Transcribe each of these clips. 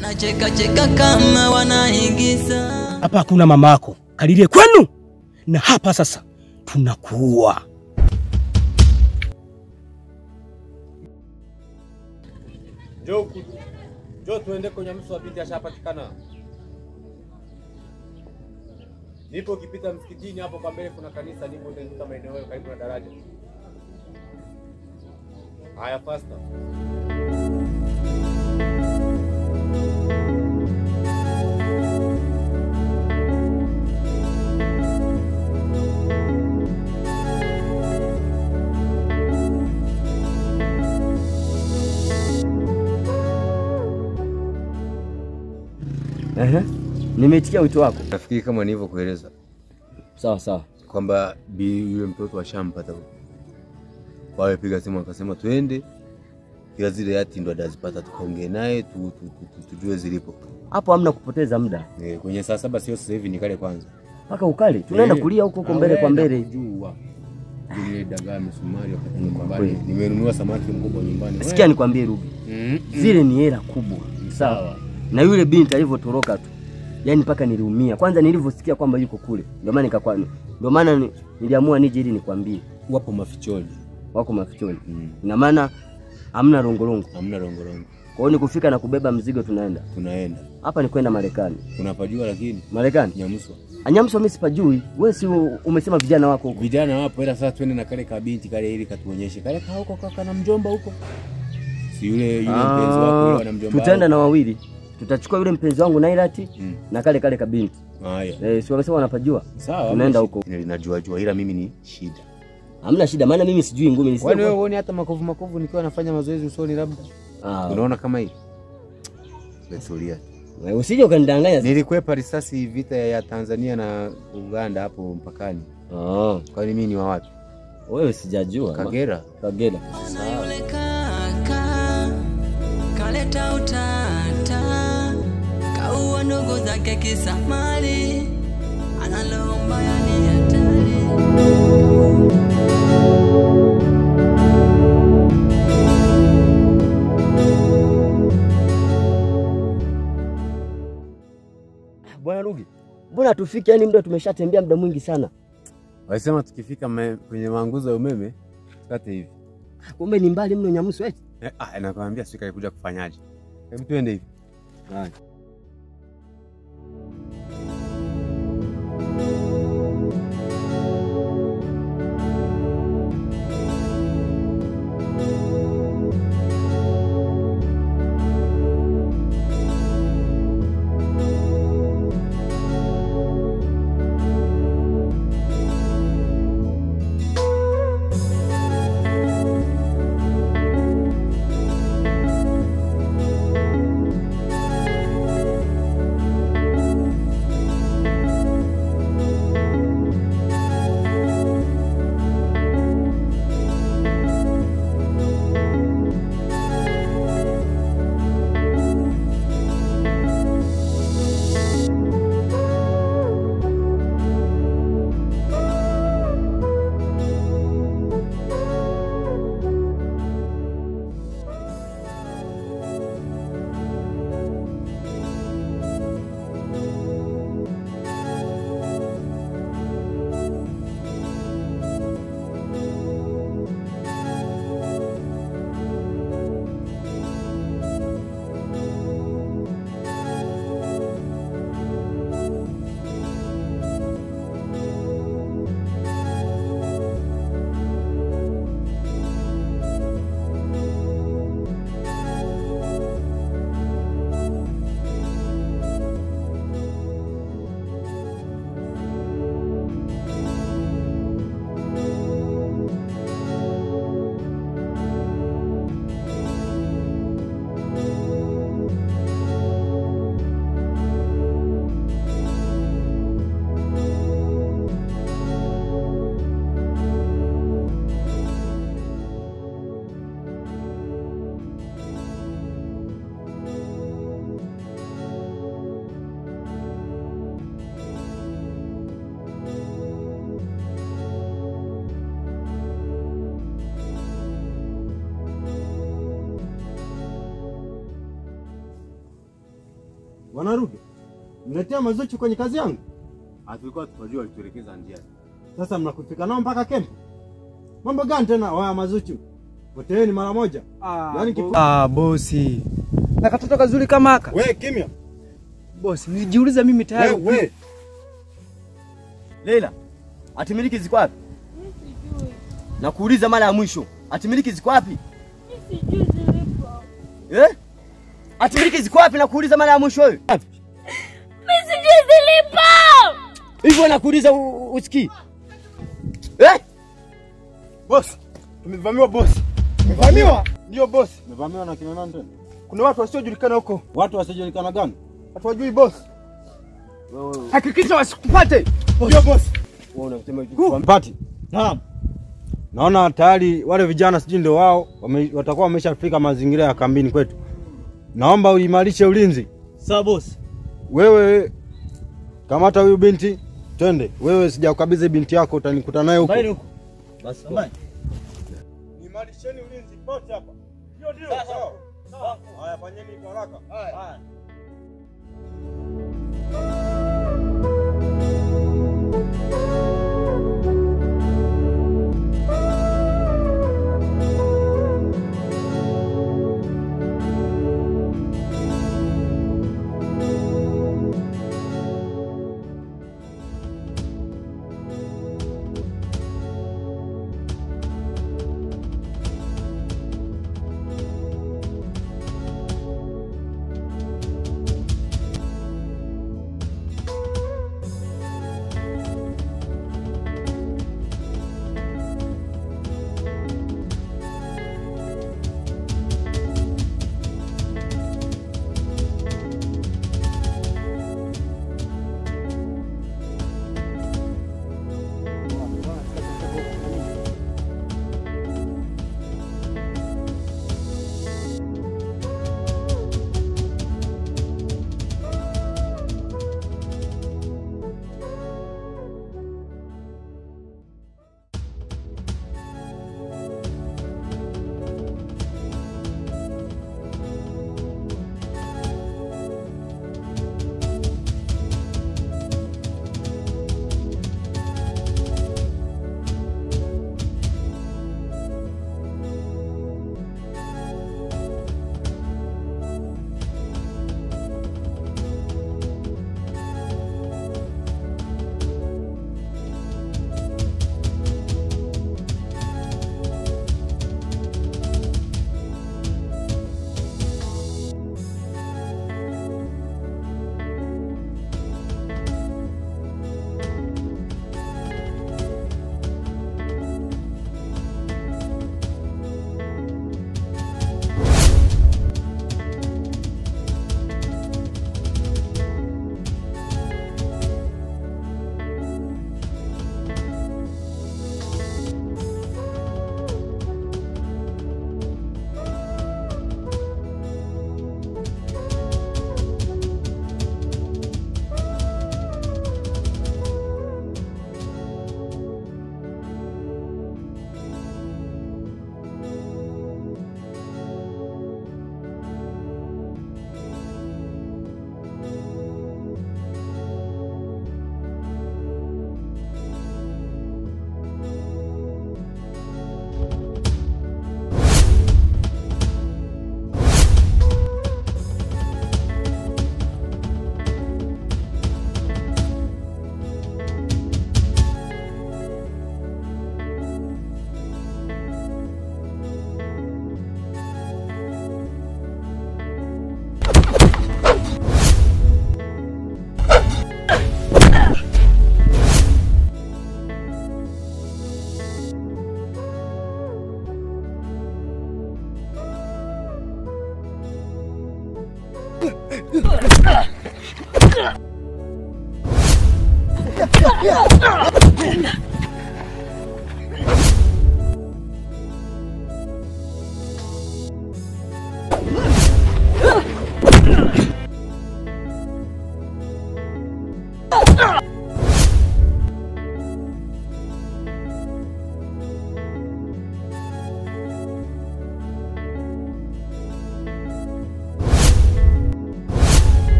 Wanacheka cheka kama wanaigiza. Hapa hakuna mamako, kalilie kwenu. Na hapa sasa tunakuua. Jo tuende kwenye msu wa binti ashapatikana. Nipo ukipita msikitini hapo kwa mbele kuna kanisa, nipo ndio maeneo hayo karibu na daraja. Haya faster. Nimetikia wito wako. Nafikiri kama nilivyokueleza. Sawa. Kwamba yule mtoto ashampata. Wao piga simu akasema twende. Kila zile yati ndo atazipata tukaongee naye tujue zilipo. Hapo hamna kupoteza muda. Kwenye saa 7 sio sasa hivi nikale kwanza. Paka ukale. Tunaenda kulia huko mbele kwa mbele. Jua. Ile dagaa msumari wakati nyumbani. Nimenunua samaki mkubwa nyumbani. Sikia nikwambie Ruby. Zile ni hela kubwa. Sawa. Na yule binti alivyotoroka tu. Yaani paka niliumia. Kwanza nilivyosikia kwamba yuko kule. Ndio maana niliamua nije ili nikwambie. Wapo mafichoni. Wako mafichoni. Ina maana hamna rongorongo. Hamna rongorongo. Kwa hiyo nikufika na kubeba mzigo tunaenda. Hapa ni kwenda Marekani. Unapajua lakini Marekani? Nyamuswa. Anyamswa mimi sipajui. Wewe si umesema vijana wako huko. Vijana wapo ila sasa twende na kale kabinti kale ili katuonyeshe. Kale huko kaka na mjomba huko. Si yule mpenzi wako yule na mjomba. Tutaenda na wawili. Tutachukua yule mpenzi wangu Nairati na kale kabinti. Haya. Si wamesema wanapajua. Sawa. Tunaenda huko. Ninajua ila mimi ni shida. Hamna shida maana mimi sijui ngumi nisije. Kwani wewe uone hata makovu nikiwa nafanya mazoezi usoni labda? Unaona kama hii? Betulia. Wewe usije ukanidanganya. Nilikwepa risasi vita ya Tanzania na Uganda hapo mpakani. Kwani mimi ni wa wapi? Wewe sijajua. Kagera. Sawa. Yule kaka kaleta utata. Kaua ndugu zake kisa mali. Analomba yani hatari. Bwana Rugi, mbona tufike yani muda tumeshatembea muda mwingi sana. Walisema tukifika kwenye manguzo ya umeme tukate hivi. Kumbe ni mbali mno Nyamusu eti. Nakwambia sika alikuja kufanyaje. Hebu tuende hivi. Haya. Wanarudi. Mletea Mazuchu kwenye kazi yangu. Tulikuwa tunajua alituelekeza njia. Sasa mnakufika nao mpaka kempu. Mambo gani tena waya Mazuchu? Poteeni mara moja. Yaani bosi. Na katoto kazuri kama haka. Wewe kimya. Bosi, nijiuliza mimi tayari. Wewe. Leila, hatimiliki ziko wapi? Mimi sijui. Nakuuliza mara ya mwisho. Hatimiliki ziko wapi? Mimi sijui zilipo. Hatimiliki ziko wapi nakuuliza mara ya mwisho wewe? Mimi sijui zilipo. Hivyo nakuuliza usikii. Boss, tumevamiwa boss. Umevamiwa? Ndio boss. Tumevamiwa na kina nani tena? Kuna watu wasiojulikana huko. Watu wasiojulikana gani? Hatuwajui boss. Hakikisha wasikupate. Ndio boss. Wewe unasema hivi. Mpati. Naam. Naona tayari wale vijana sijui ndio wao watakuwa wameshafika mazingira ya kambini kwetu. Naomba uimarishe ulinzi. Sawa boss. Wewe kamata huyu binti, twende. Wewe sijakukabidhi binti yako, utanikuta naye huko. Basi. Imarisheni ulinzi pote hapa. Ndio. Sawa. Haya fanyeni haraka. Haya.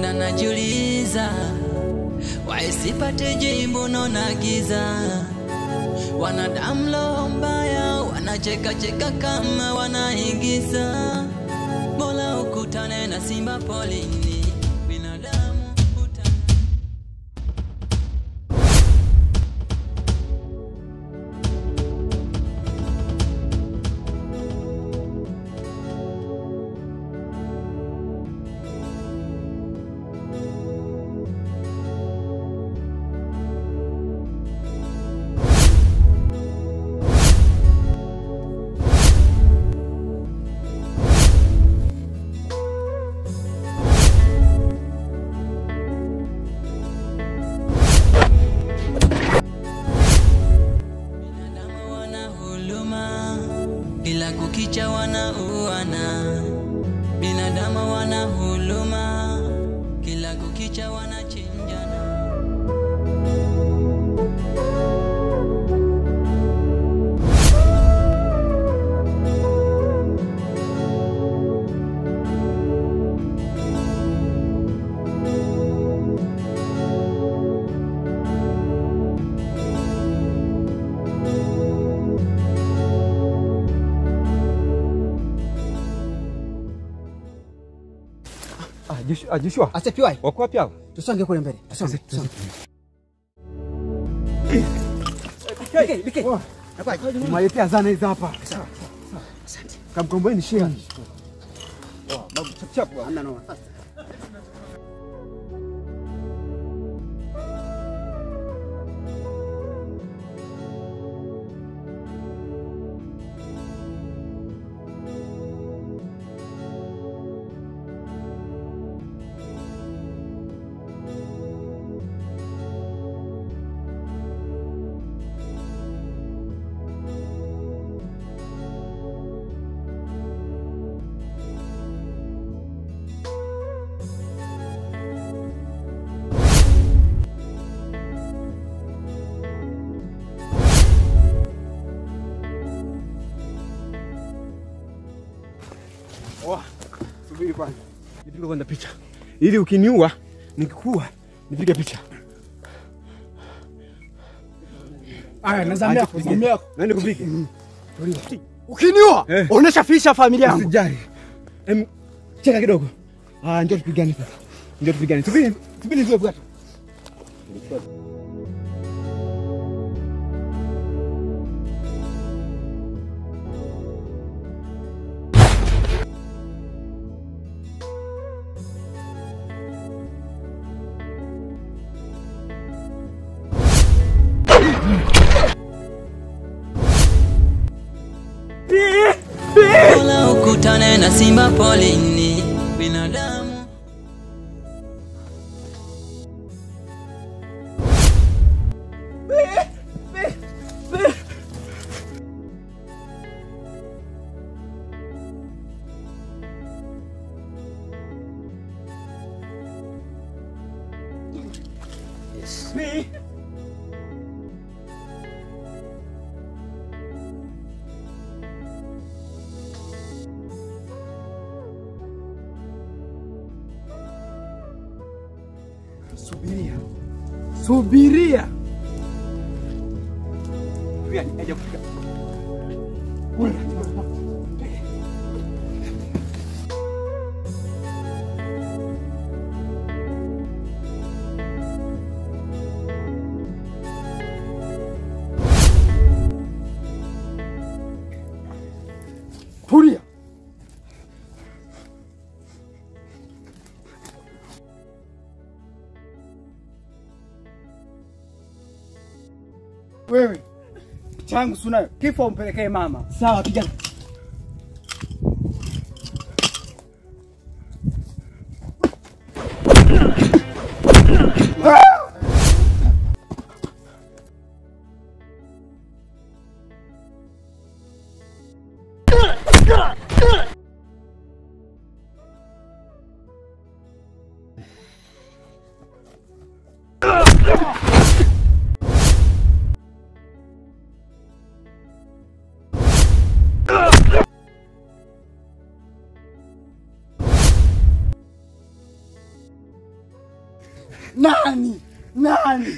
muda najiuliza, waisipate jibu naona giza. Wanadamu roho mbaya, wanacheka cheka kama wanaigiza. Bora ukutane na simba polini, binadamu kila kukicha wanauana. Binadamu wana huluma, kila kukicha wanachinjana. Joshua. Asipiwai. Wako wapi hao? Tusonge kule mbele. Tusonge. Bike. Mwaletea zana hizi hapa. Sawa. Asante. Kamkombeni shia. Babu chap bwana. No. Subiri kwanza. Nipige kwanza picha. Ili ukiniua, nikikuua, nipige picha. Aya, nazamia. Nani kupige? Ukiniua, onesha fisha familia yangu. Usijali. Cheka kidogo. Njoo tupigane sasa. Njoo tupigane. Subiri ndio bwana. Bora ukutane na simba polini, binadamu Subiria. Aje kufika. Tulia. Wewe changu sunayo kifo umpelekee mama. Sawa kijana. Nani? Nani?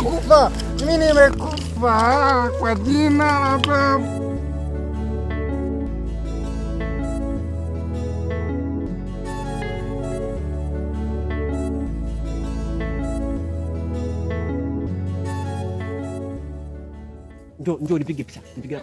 Kufa, mimi nimekufa kwa jina la Baba. Njoo nipige picha. Nipige.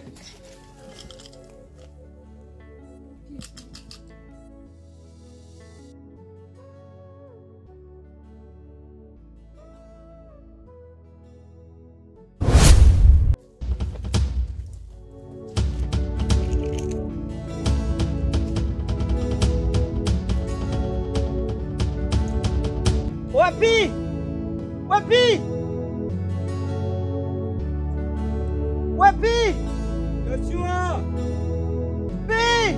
Wapi? Wapi? Wapi? Joshua! Wapi?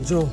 Njoo.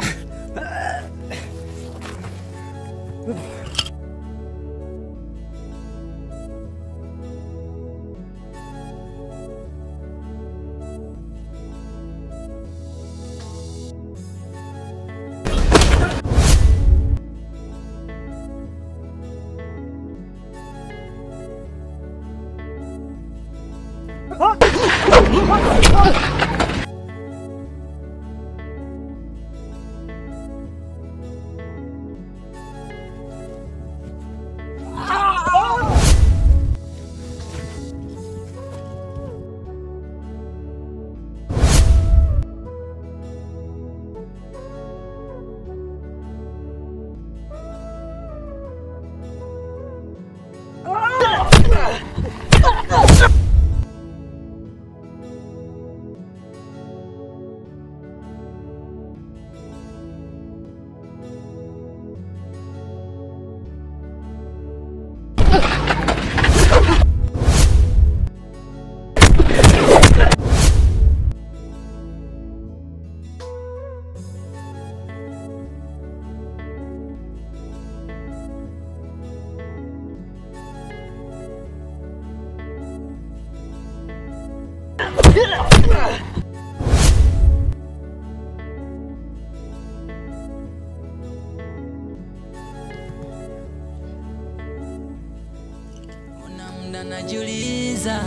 Kuna mda najiuliza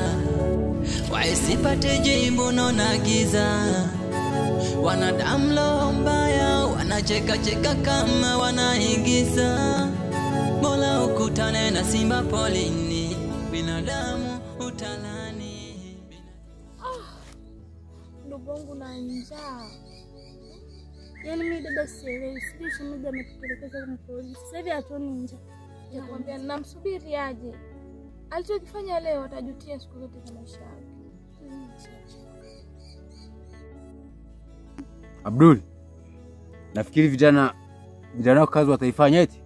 waisipate jibu nona giza. Wanadamu roho mbaya wanacheka cheka kama wanaigiza. Mola ukutane na simba polini, binadamu utalani. Ndugu wangu na njaa. Yaani mimi dada sielewi, sijui shemeji ametupelekeza kwa polisi. Sasa hivi hatuoni njaa. Nakwambia namsubiri aje. Alichokifanya leo atajutia siku zote za maisha yake. Abdul, nafikiri vijana kazi wataifanya eti.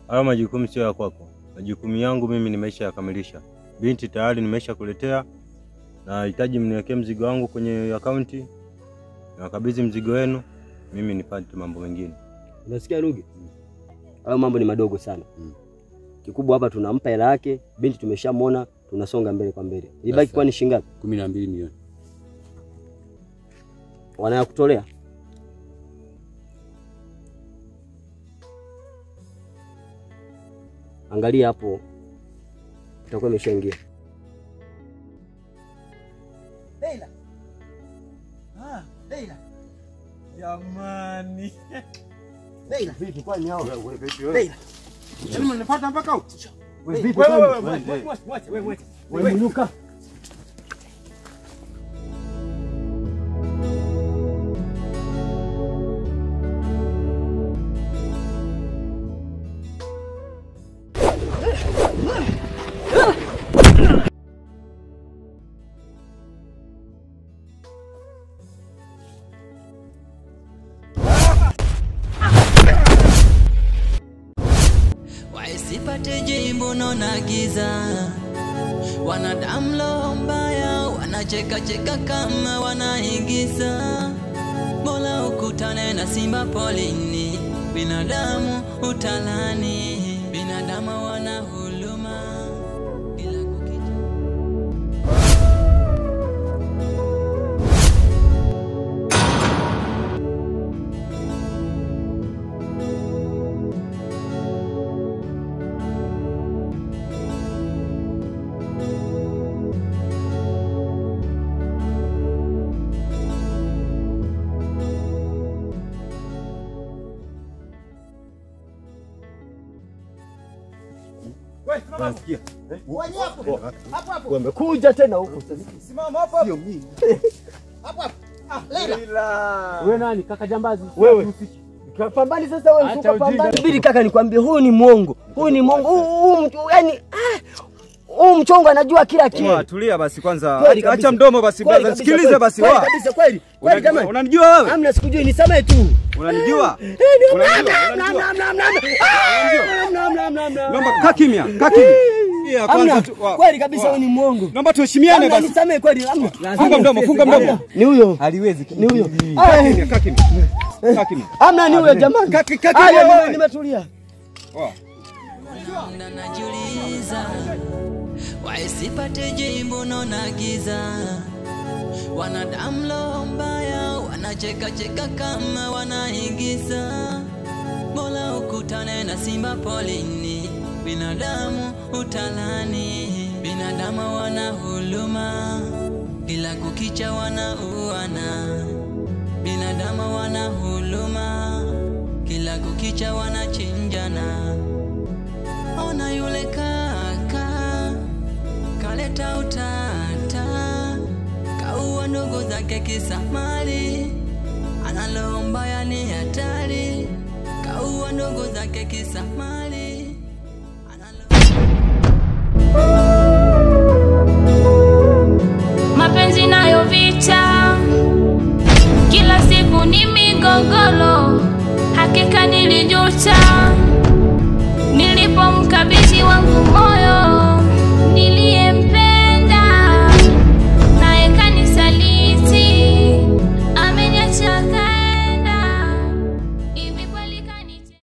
Hayo majukumu sio ya kwako. Majukumu yangu mimi nimeisha yakamilisha. Binti tayari nimeisha kuletea. Na hitaji mniwekee mzigo wangu kwenye akaunti. Na kabidhi mzigo wenu, mimi nipate mambo mengine. Unasikia Ruge? Hayo mambo ni madogo sana. Kikubwa hapa tunampa hela yake, binti tumeshamuona, tunasonga mbele kwa mbele. Ibaki kwa ni shilingi ngapi? 12 milioni. Wanayakutolea? Angalia hapo. Itakuwa imeshaingia. Leila. Leila. Jamani. Leila, vipi kwani hao? Wewe vipi wewe? Leila. Yaani mnanifuata mpaka huko? Wewe vipi kwani? Wewe mnuka. Waisipate jibu nona giza. Wanadamu roho mbaya wanacheka cheka kama wanaigiza. Mola ukutane na simba polini, binadamu utalani. Binadamu wana huluma bila kukicha. Nasikia. Wamekuja tena huko sasa. Simama hapo. Sio mimi. Hapo hapo. Leila. Wewe nani kaka jambazi? Wewe. Pambani sasa wewe usuka pambani. Subiri kaka nikwambie huyu ni mwongo. Huyu ni mwongo. Huyu yani mchongo anajua kila kitu. Tulia basi kwanza. Acha mdomo basi brother. Sikilize basi wewe. Kabisa kweli. Kweli jamani. Unanijua wewe? Hamna sikujui nisamee tu. Unanijua? Naomba kaa kimya, kaa kimya. Hamna. Kweli kabisa wewe ni mwongo. Naomba tuheshimiane basi. Nisamee kweli hamna. Funga mdomo, funga mdomo. Ni huyo. Haliwezi. Ni huyo. Kaa kimya. Kaa kimya. Hamna ni huyo jamani. Kaa nimetulia. Mda najiuliza waisipate jibu nona giza. Wanadamu roho mbaya wanacheka cheka kama wanaigiza. Mola ukutane na simba polini, binadamu utalani. Binadamu wana huluma kila kukicha wanauana. Binadamu wana huluma kila kukicha wanachinjana. Ona yule kaka kaleta utata, kaua ndugu zake kisa mali. Analomba ya ni hatari, kaua ndugu zake kisa mali. Mapenzi nayo vita, kila siku ni migogoro. Hakika nilijuta